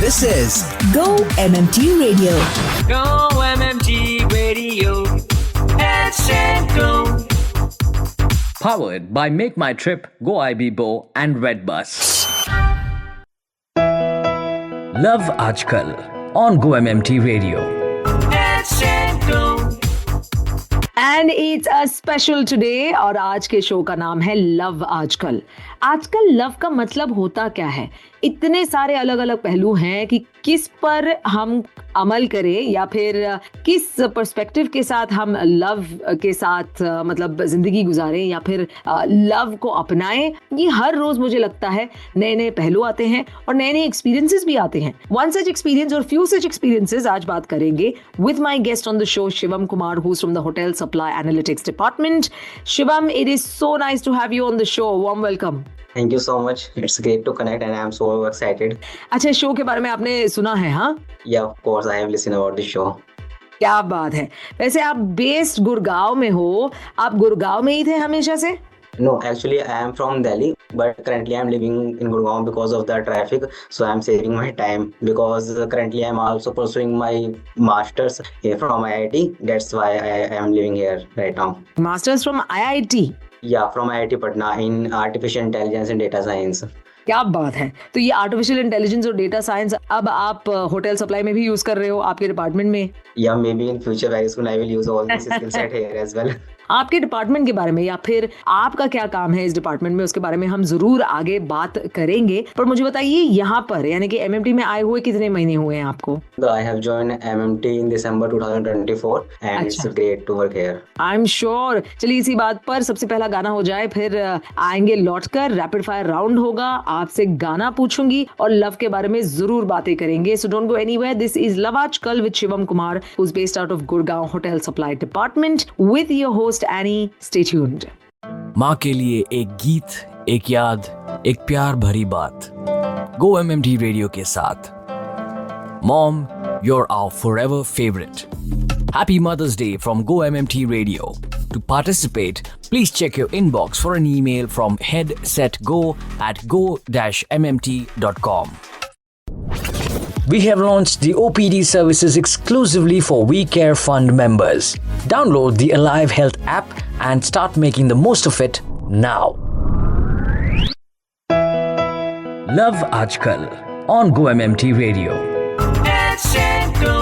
This is Go MMT Radio. Go MMT Radio. Headset Go. Powered by Make My Trip, Go IBBO and Redbus. Love आजकल on Go MMT Radio. Headset Go. And it's a special today और आज के show का नाम है love आजकल। आजकल love का मतलब होता क्या है? इतने सारे अलग अलग पहलू हैं कि किस पर हम अमल करें या फिर किस पर्सपेक्टिव के साथ हम लव के साथ मतलब जिंदगी गुजारें या फिर लव को अपनाएं। ये हर रोज मुझे लगता है नए नए पहलू आते हैं और नए नए एक्सपीरियंसेस भी आते हैं। वन सच एक्सपीरियंस और फ्यू सच एक्सपीरियंसेस आज बात करेंगे with my guest on the show Shivam Kumar who is from the hotel supply analytics department. Shivam, it is so nice to have you on the show. Warm welcome. Thank you so much. It's great to connect and I am so excited. अच्छा, show के बारे में आपने सुना है? हाँ, Yeah, of course, I have listened about this show. क्या बात है। वैसे आप बेस्ड गुड़गांव में हो, आप गुड़गांव में ही थे हमेशा से? No, actually, I am from Delhi, but currently I am living in Gurgaon because of the traffic. So I am saving my time because currently I am also pursuing my masters here from IIT. That's why I am living here right now. Masters from IIT। Yeah, from IIT Patna in Artificial Intelligence and Data Science. क्या बात है। तो ये artificial intelligence और data science अब आप hotel supply में भी यूज कर रहे हो आपके डिपार्टमेंट में? Yeah, maybe in future very soon I will use all this skill set here as well. आपके डिपार्टमेंट के बारे में या फिर आपका क्या काम है इस डिपार्टमेंट में, उसके बारे में हम जरूर आगे बात करेंगे। पर मुझे बताइए, यहाँ पर यानी कि MMT में आए हुए कितने महीने हुए हैं आपको? I have joined MMT in December 2024 and it's great to work here. I am sure. चलिए इसी बात पर सबसे पहला गाना हो जाए, फिर आएंगे लौटकर, रैपिड फायर राउंड होगा, आपसे गाना पूछूंगी और लव के बारे में जरूर बातें करेंगे। So don't go anywhere. This is love Aajkal with Shivam Kumar who is based out of Gurgaon hotel supply department with your host Annie. Stay tuned. माँ के लिए एक गीत, एक याद, एक प्यार भरी बात, गो MMT रेडियो के साथ। Mom, you're our forever favorite. Happy Mother's Day from Go MMT Radio. To participate, please check your inbox for an email from headsetgo@go-mmt.com. We have launched the OPD services exclusively for We Care Fund members. Download the Alive Health app and start making the most of it now. Love आजकल on Go MMT Radio. Headset Go.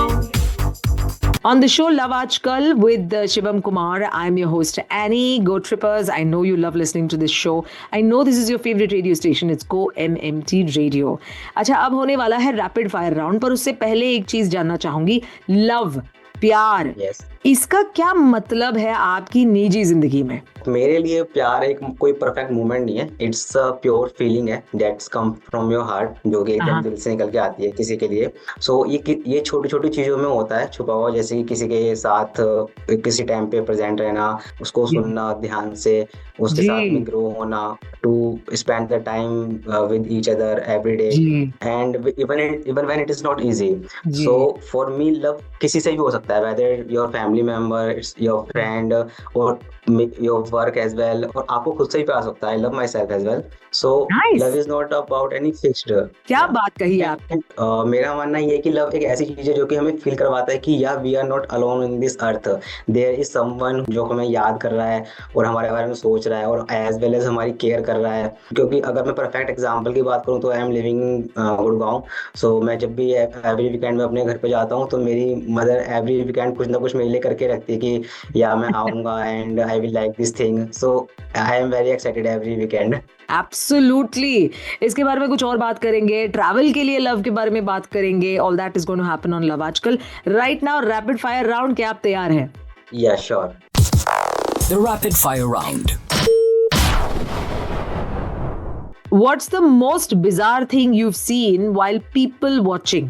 On the show Love Aajkal with Shivam Kumar, I'm your host Annie. Go Trippers, I know you love listening to this show. I know this is your favorite radio station. It's Go MMT Radio. अच्छा, अब होने वाला है rapid fire round, पर उससे पहले एक चीज जानना चाहूंगी। लव, प्यार, Yes. इसका क्या मतलब है आपकी निजी जिंदगी में? मेरे लिए प्यार एक कोई परफेक्ट मोमेंट नहीं है। इट्स अ प्योर फीलिंग है that's come from your heart, जो कि एकदम दिल से निकल के आती है किसी के लिए। सो ये छोटी छोटी चीजों में होता है छुपा हुआ, जैसे कि किसी के साथ किसी टाइम पे प्रेजेंट रहना, उसको सुनना ध्यान से, उसके साथ में ग्रो होना, to spend the time with each other every day and even when it is not easy. So for me love किसी से भी हो सकता है, whether your family member, it's your friend और योर वर्क एज वेल, और आपको खुद से भी प्यार सकता है। I love myself as well. So love is not about any fixed. क्या बात कही आपने। मेरा मानना ये है कि लव एक ऐसी चीज है जो कि हमें फील करवाता है कि या we are not alone in this earth, there is someone जो हमें याद कर रहा है और हमारे बारे में सोच रहा है और एज वेल एज हमारी केयर कर रहा है। क्योंकि अगर मैं परफेक्ट एग्जाम्पल की बात करूँ तो आई एम लिविंग गुड़गांव। सो मैं जब भी एवरी वीकेंड में अपने घर पे जाता हूँ तो मेरी मदर एवरी वीकेंड कुछ ना कुछ मेरे लिए करके रखती है कि या मैं आऊँगा and I will like this thing. So I am very excited every weekend. Absolutely. इसके बारे में कुछ और बात करेंगे, ट्रैवल के लिए लव के बारे में बात करेंगे। All that is going to happen on love Aajkal. Right now rapid fire round, क्या आप तैयार हैं? Yeah sure. The rapid fire round. What's the most bizarre thing you've seen while people watching?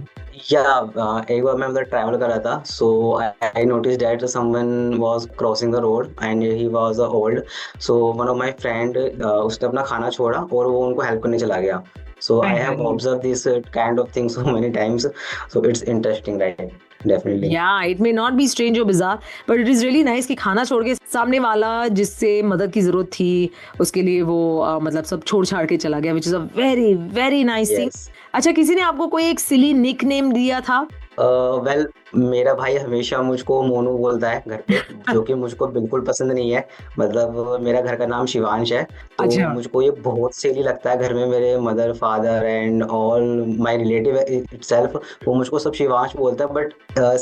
एक बार मैं उधर ट्रैवल कर रहा था, so I notice that someone was crossing the road and he was old. So one of my friend उसने अपना खाना छोड़ा और वो उनको हेल्प करने चला गया। So I have observe this kind of things so many times, so it's interesting right. Definitely. Yeah it may not be strange और bizarre, but it is really nice कि खाना छोड़ के सामने वाला जिससे मदद की जरूरत थी उसके लिए वो मतलब सब छोड़ छाड़ के चला गया, which is a very very nice thing. Yes. अच्छा, किसी ने आपको कोई एक सिली निक नेम दिया था? वेल मेरा भाई हमेशा मुझको मोनू बोलता है घर पे, जो कि मुझको बिल्कुल पसंद नहीं है। मतलब मेरा घर का नाम शिवांश है, तो अच्छा। मुझको ये बहुत सिली लगता है। घर में मेरे mother father and all my relative itself वो मुझको सब शिवांश बोलता है, but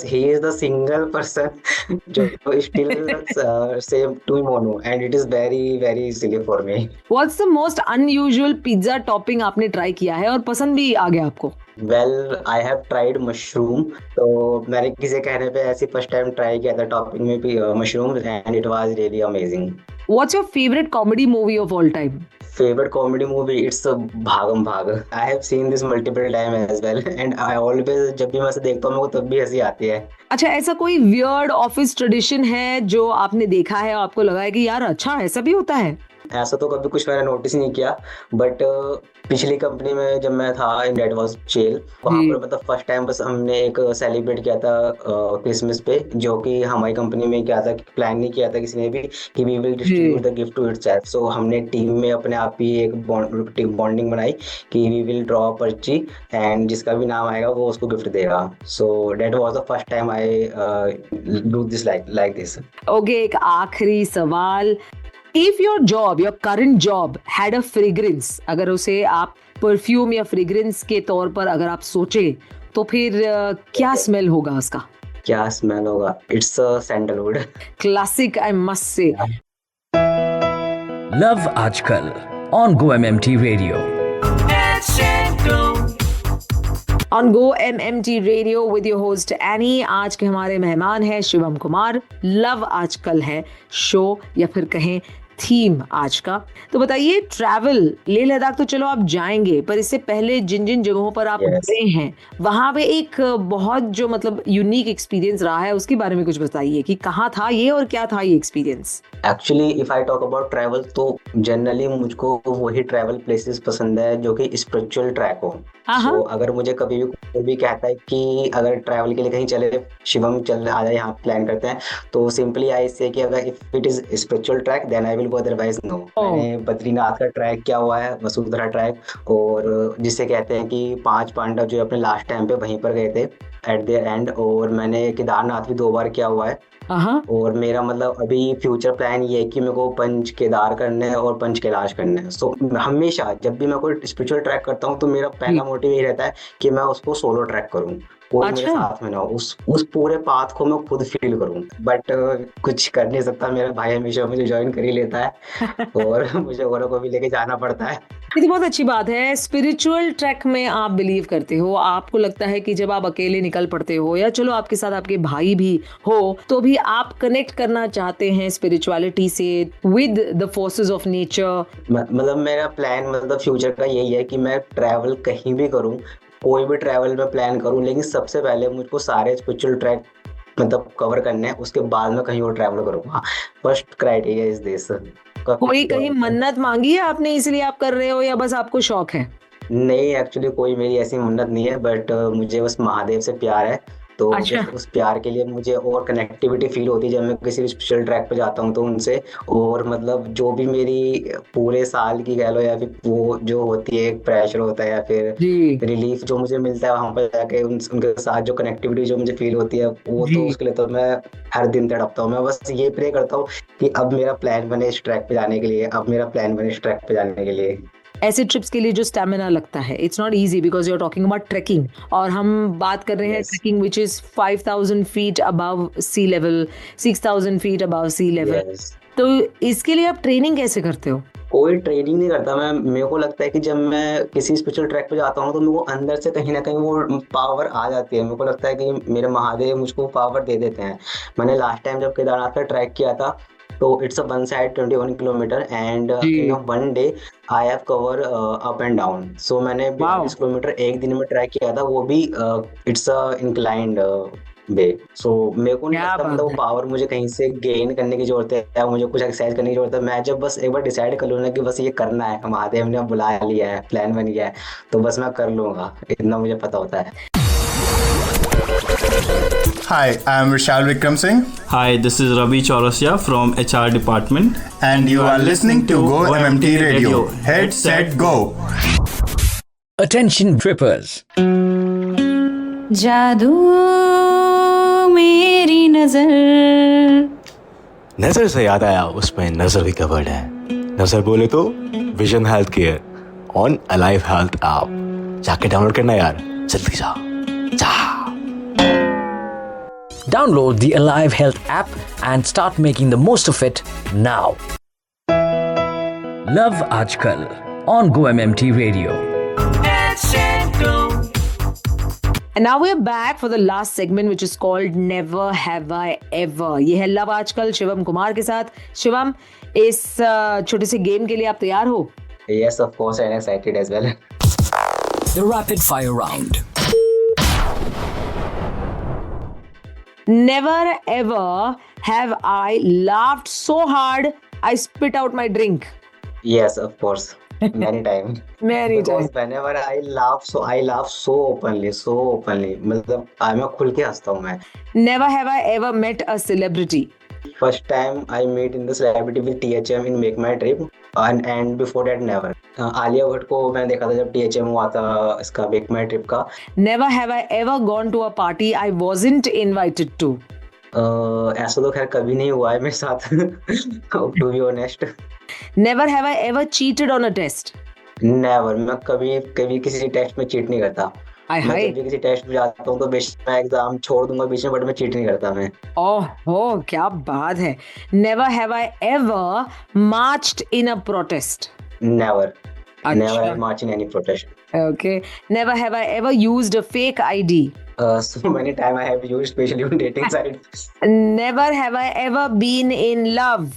he is the single person जो still same to me Monu, and it is very very silly for me. What's the most unusual pizza topping आपने try किया है और पसंद भी आ गया आपको? Well I have tried mushroom, तो मैंने किसी कहने पे ऐसी फर्स्ट टाइम ट्राई किया था टॉपिंग में भी mushroom, and it was really amazing. What's your favourite comedy movie of all time? Favorite comedy movie, it's भागम भाग। I have seen this multiple time as well, and I always जब भी मैं इसे देखता हूँ मेरे को तब भी हंसी आती है। अच्छा, ऐसा कोई वियर्ड ऑफिस ट्रेडिशन है जो आपने देखा है और आपको लगा है कि यार अच्छा ऐसा भी होता है? ऐसा तो कभी कुछ मैंने नोटिस नहीं किया, बट पिछली कंपनी में जब मैं था इन डेट वाज जेल, वहाँ पर मतलब फर्स्ट टाइम बस हमने एक सेलिब्रेट किया था क्रिसमस पे, जो कि हमारी कंपनी में क्या था, प्लान नहीं किया था किसी ने भी कि we will distribute the gift to itself. So हमने टीम में अपने आप ही एक बॉन्डिंग बनाई कि वी विल ड्रॉ पर्ची एंड जिसका भी नाम आएगा वो उसको गिफ्ट देगा। So that was the first time I do this like this. Okay, एक आखिरी सवाल। If your job, your current job had a fragrance, अगर उसे आप परफ्यूम या फ्रेग्रेंस के तौर पर अगर आप सोचे तो फिर क्या स्मेल होगा उसका? क्या स्मेल होगा? It's sandalwood. Classic, I must say. Love आजकल on Go MMT Radio. Dance and go. On go MMT radio with your host any. आज के हमारे मेहमान हैं शिवम कुमार। लव आजकल है शो या फिर कहें थीम आज का। तो बताइए, ट्रैवल लेह लद्दाख तो चलो आप जाएंगे, पर इससे पहले जिन जिन जगहों पर आप गए हैं वहां पे एक बहुत जो मतलब यूनिक एक्सपीरियंस रहा है उसके बारे में कुछ बताइए कि कहाँ था ये और क्या था ये experience. Actually if I talk about travel, तो जनरली मुझको वही ट्रैवल प्लेसेस पसंद है जो कि स्पिरिचुअल ट्रैक हो। सो अगर मुझे कभी भी कोई भी कहता है कि अगर ट्रैवल के लिए कहीं चले, शिवम चल आ जाए, यहाँ प्लान करते हैं, तो सिंपली आई से कि अगर if it is spiritual track then I will go, otherwise no. मैंने बद्रीनाथ का ट्रैक किया हुआ है, वसुंधरा ट्रैक, और जिसे कहते हैं कि 5 पांडव जो अपने लास्ट टाइम पे वहीं पर गए थे एट देयर एंड। और मैंने केदारनाथ भी 2 बार किया हुआ है। और मेरा मतलब अभी फ्यूचर प्लान ये है कि मेरे को पंच केदार करने हैं और पंच कैलाश करने हैं। सो हमेशा जब भी मैं कोई स्पिरिचुअल ट्रैक करता हूँ तो मेरा पहला मोटिव यही रहता है कि मैं उसको सोलो ट्रैक करूँ, कोई मेरे साथ में ना हो, उस पूरे पाथ को मैं खुद फील करूँ। बट कुछ कर नहीं सकता, मेरा भाई हमेशा मुझे ज्वाइन कर ही लेता है और मुझे औरों को भी लेके जाना पड़ता है। ये बहुत अच्छी बात है। स्पिरिचुअल ट्रैक में आप बिलीव करते हो, आपको लगता है कि जब आप अकेले निकल पड़ते हो या चलो आपके साथ आपके भाई भी हो तो भी आप कनेक्ट करना चाहते हैं स्पिरिचुअलिटी से with the forces of nature. मतलब मेरा प्लान मतलब फ्यूचर का यही है कि मैं ट्रैवल कहीं भी करूँ, कोई भी ट्रैवल में प्लान करूं, लेकिन सबसे पहले मुझको सारे स्पिरिचुअल ट्रैक मतलब कवर करने हैं, उसके बाद में कहीं और ट्रैवल करूंगा। First criteria is this. कोई कहीं मन्नत मांगी है आपने इसलिए आप कर रहे हो या बस आपको शौक है? नहीं, एक्चुअली कोई मेरी ऐसी मन्नत नहीं है, बट मुझे बस महादेव से प्यार है। तो उस प्यार के लिए मुझे और कनेक्टिविटी फील होती है जब मैं किसी भी स्पेशल ट्रैक पे जाता हूँ तो उनसे। और मतलब जो भी मेरी पूरे साल की कह लो या फिर वो जो होती है एक प्रेशर होता है या फिर रिलीफ जो मुझे मिलता है वहाँ पर जाके उनके साथ जो कनेक्टिविटी जो मुझे फील होती है वो तो उसके लिए तो मैं हर दिन तड़पता हूँ। मैं बस ये प्रे करता हूँ कि अब मेरा प्लान बने इस ट्रैक पे जाने के लिए, अब मेरा प्लान बने इस ट्रैक पे जाने के लिए। ऐसे ट्रिप्स के लिए जो स्टैमिना लगता है, it's not easy because you are talking about trekking, और हम बात कर रहे हैं trekking which is 5000 feet above sea level, 6000 feet above sea level. तो इसके लिए आप ट्रेनिंग कैसे करते हो? कोई ट्रेनिंग नहीं करता मैं। मेरे को लगता है कि जब मैं किसी स्पिरिचुअल ट्रैक पे जाता हूँ तो मेरे को अंदर से कहीं ना कहीं वो पावर आ जाती है। मेरे को लगता है कि मेरे महादेव मुझको पावर दे देते हैं। मैंने लास्ट टाइम जब केदारनाथ का ट्रैक किया था तो it's a one side 21 kilometre and in one day I have cover up and down. So मैंने 42 किलोमीटर एक दिन में ट्रैक किया था, वो भी इट्स अ इंक्लाइंड वे। सो मेरे को नहीं लगता मतलब वो पावर मुझे कहीं से गेन करने की जरूरत है या मुझे कुछ एक्सरसाइज करने की जरूरत है। मैं जब बस एक बार डिसाइड कर लूँ ना कि बस ये करना है, महादेव ने बुला लिया है, प्लान बन गया है, तो बस मैं कर लूंगा, इतना मुझे पता होता है। Hi, I'm Vishal Vikram Singh. Hi, this is Ravi Chaurasia from HR department. And you are listening to Go MMT Radio. Head, set, go. Attention trippers. जादू मेरी नजर. नजर से याद आया, उसमें नजर भी कवर्ड है. नजर बोले तो vision health care on alive health app. जाके डाउनलोड करना यार, जल्दी जा. Download the Alive Health app and start making the most of it now. Love Aajkal on Go MMT Radio. Handshake Go. And now we're back for the last segment, which is called Never Have I Ever. ये है love आजकल शिवम कुमार के साथ. शिवम, इस छोटे से game के लिए आप तैयार हो? Yes, of course, I'm excited as well. The rapid fire round. Never ever have I laughed so hard I spit out my drink. Yes, of course. Many times. Many Because times. whenever I laugh so openly. मतलब मैं खुल के हंसता हूँ मैं. Never have I ever met a celebrity. First time I meet in the celebrity with THM in Make My Trip, and before that never. Alia Bhatt को मैं देखा था जब THM हुआ था इसका Make My Trip का. Never have I ever gone to a party I wasn't invited to. ऐसा तो खैर कभी नहीं हुआ है मेरे साथ. To be honest. Never have I ever cheated on a test. Never. मैं कभी किसी टेस्ट में चीट नहीं करता. मैं जब भी किसी टेस्ट में जाता हूँ तो बेशक मैं एग्जाम छोड़ दूंगा बीच में, बट मैं चीट नहीं करता मैं. ओह, क्या बात है. Never have I ever marched in a protest. Never. अच्छा. Never have marched in any protest. Okay. Never have I ever used a fake ID. So many times I have used, especially on dating sites. Never have I ever been in love.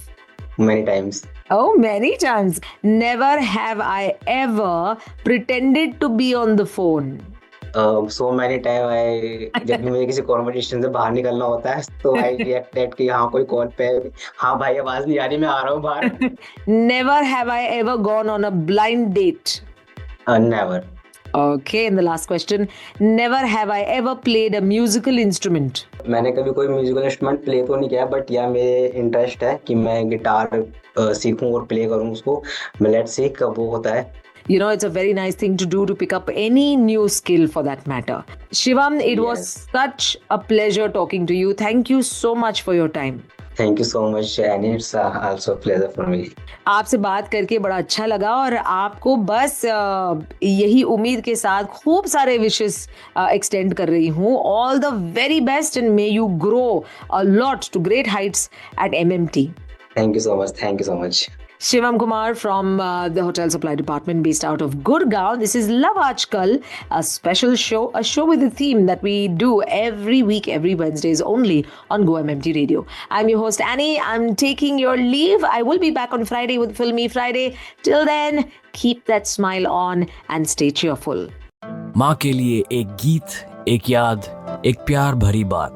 Many times. Oh, many times. Never have I ever pretended to be on the phone. So many times जब भी मुझे किसी conversation से बाहर निकलना होता है तो I react कि हाँ कोई कॉल पे, हाँ भाई आवाज नहीं आ रही, मैं आ रहा हूँ बाहर. Never have I ever gone on a blind date. Never. Okay, and the last question. Never have I ever played a musical instrument. मैंने कभी कोई म्यूजिकल इंस्ट्रूमेंट प्ले तो नहीं किया, बट या मेरे इंटरेस्ट है कि मैं गिटार सीखूं और प्ले करूं उसको. मैं लेट्स सी कब वो होता है. You know, it's a very nice thing to do to pick up any new skill for that matter. Shivam, it was such a pleasure talking to you. Thank you so much for your time. Thank you so much, and it's also a pleasure for me. आपसे बात करके बड़ा अच्छा लगा और आपको बस यही उम्मीद के साथ खूब सारे विशेस एक्सटेंड कर रही हूँ. All the very best and may you grow a lot to great heights at MMT. Thank you so much. Thank you so much. Shivam Kumar from the Hotel Supply Department based out of Gurgaon. This is Love Aajkal, a special show, a show with a theme that we do every week, every Wednesdays only on Go MMT Radio. I'm your host Annie. I'm taking your leave. I will be back on Friday with Filmy Friday. Till then, keep that smile on and stay cheerful. माँ के लिए एक गीत, एक याद, एक प्यार भरी बात.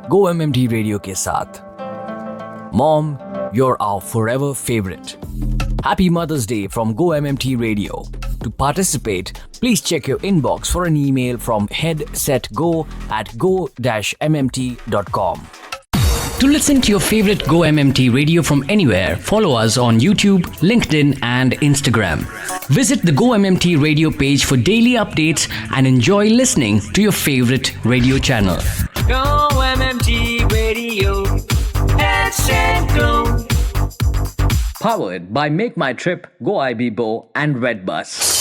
Go MMT Radio के साथ. Mom, you're our forever favorite. Happy Mother's Day from Go MMT Radio. To participate, please check your inbox for an email from headsetgo@go-mmt.com. To listen to your favorite Go MMT Radio from anywhere, follow us on YouTube, LinkedIn, and Instagram. Visit the Go MMT Radio page for daily updates and enjoy listening to your favorite radio channel. Go MMT Radio. Handshake Go. Powered by Make My Trip, Go IB Bo, and Redbus.